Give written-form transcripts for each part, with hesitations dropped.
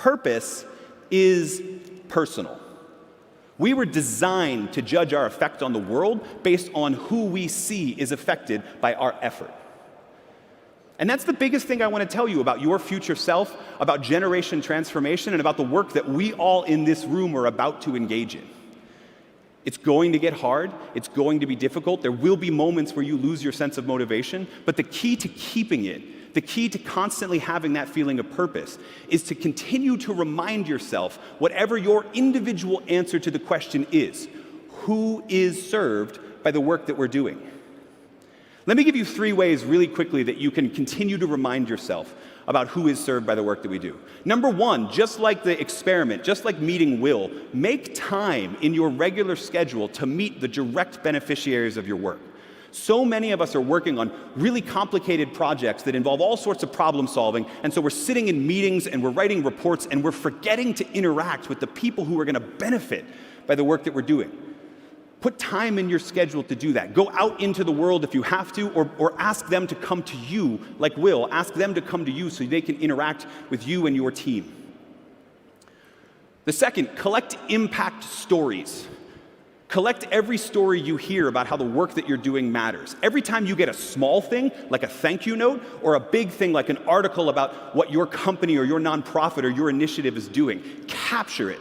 Purpose is personal. We were designed to judge our effect on the world based on who we see is affected by our effort. And that's the biggest thing I want to tell you about your future self, about generation transformation, and about the work that we all in this room are about to engage in. It's going to get hard. It's going to be difficult. There will be moments where you lose your sense of motivation, but the key to keeping it, the key to constantly having that feeling of purpose, is to continue to remind yourself, whatever your individual answer to the question is, who is served by the work that we're doing? Let me give you 3 ways really quickly that you can continue to remind yourself about who is served by the work that we do. Number 1, just like the experiment, just like meeting Will, make time in your regular schedule to meet the direct beneficiaries of your work. So many of us are working on really complicated projects that involve all sorts of problem solving, and so we're sitting in meetings and we're writing reports and we're forgetting to interact with the people who are going to benefit by the work that we're doing. Put time in your schedule to do that. Go out into the world if you have to, or ask them to come to you, like Will. Ask them to come to you so they can interact with you and your team. The second, collect impact stories. Collect every story you hear about how the work that you're doing matters. Every time you get a small thing, like a thank you note, or a big thing like an article about what your company or your nonprofit or your initiative is doing, capture it.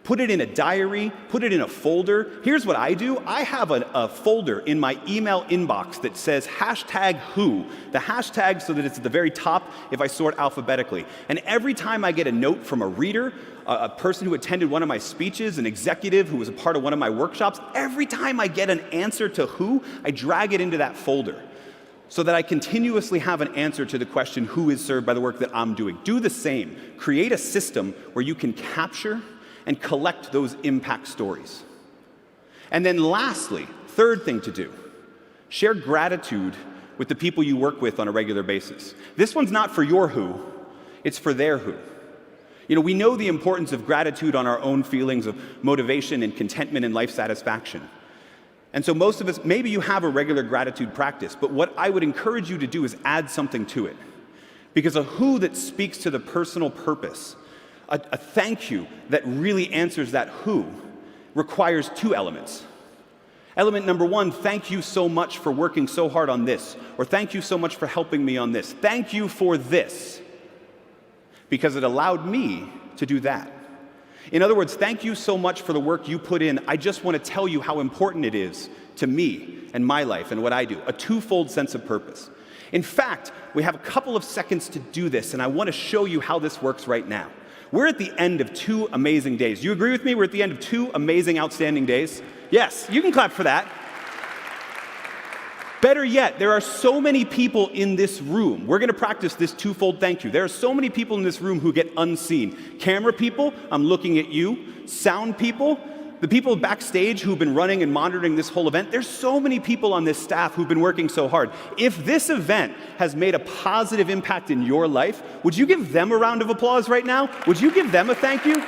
Put it in a diary, put it in a folder. Here's what I do. I have a folder in my email inbox that says #who, the hashtag so that it's at the very top if I sort alphabetically. And every time I get a note from a reader, a person who attended one of my speeches, an executive who was a part of one of my workshops, every time I get an answer to who, I drag it into that folder so that I continuously have an answer to the question, who is served by the work that I'm doing? Do the same. Create a system where you can capture and collect those impact stories. And then lastly, third thing to do, share gratitude with the people you work with on a regular basis. This one's not for your who, it's for their who. You know, we know the importance of gratitude on our own feelings of motivation and contentment and life satisfaction. And so most of us, maybe you have a regular gratitude practice, but what I would encourage you to do is add something to it. Because a who that speaks to the personal purpose, a thank you that really answers that who, requires 2 elements. Element number 1, thank you so much for working so hard on this, or thank you so much for helping me on this. Thank you for this, because it allowed me to do that. In other words, thank you so much for the work you put in. I just want to tell you how important it is to me and my life and what I do. A 2-fold sense of purpose. In fact, we have a couple of seconds to do this, and I want to show you how this works right now. We're at the end of 2 amazing days. Do you agree with me? We're at the end of 2 amazing, outstanding days? Yes, you can clap for that. Better yet, there are so many people in this room. We're going to practice this 2-fold thank you. There are so many people in this room who get unseen. Camera people, I'm looking at you. Sound people, the people backstage who've been running and monitoring this whole event. There's so many people on this staff who've been working so hard. If this event has made a positive impact in your life, would you give them a round of applause right now? Would you give them a thank you?